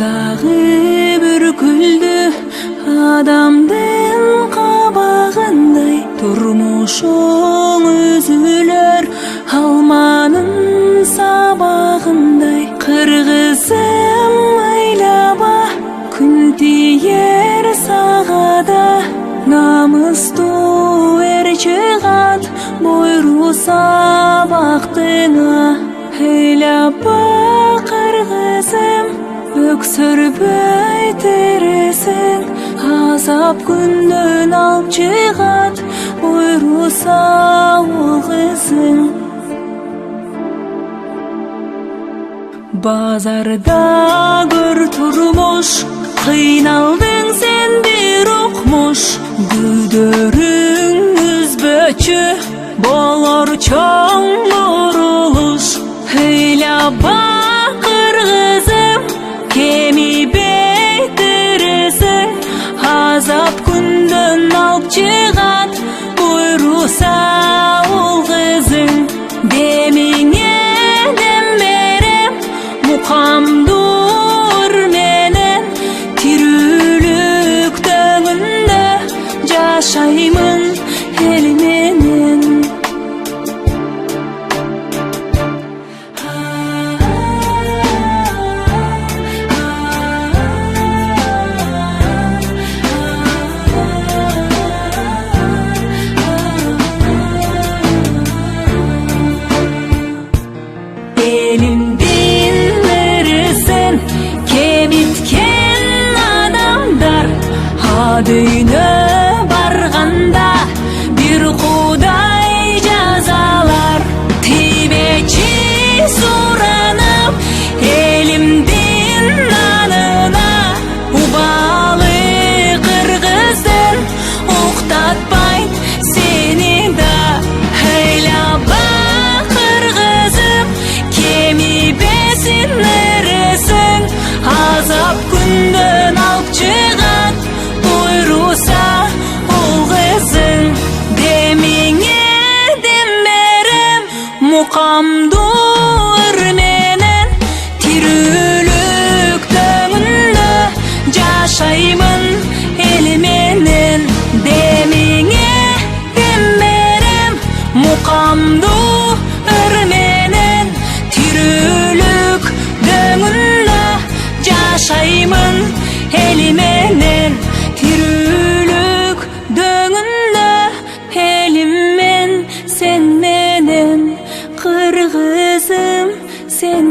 Дагы бир күлдү адамдын кабагындай, турмушуң үзүлөр алманын сабагындай. Кыргызым айлаба, күн тиер сагада, намыстуу эр чыгат буйруса бактыңа. Ыйлапа кыргызым, өксөрбөй тересиң, азап күндөн алып чыгат буйруса ул кызың. Базарда көр турмуш, кыйналдың сен бир укмуш. Күдөрүң үзбөчү болор чоң бурулуш. Ыйлаба кыргызым, кемибей тересиң, азап күндөн алып чыгат буйруса ул кызың. Демиңе дем берем, мукамдуур менен, тирүүлүк төңүндө жашаймын эл менен. Элимдин ырысын кебиткен адамдар, адыйны барганда бир Кудай жазалар. Тийбечи суранып элимдин нанына, убалы кыргыздын уктатпайт сени да. Ыйлаба кыргызым, кемибесин ырысың, азап күндөн алып чыгат буйруса ул кызың. Демиңе дем берем, мукамдуур менен, тирүүлүк төңүндө жашаймын эл менен. Демиңе дем берем, мукамдуур менен, тирүүлүк дөңүндө жашаймын эл менен. Тирүүлүк дөңүндө элим мен сен менен, кыргызым сен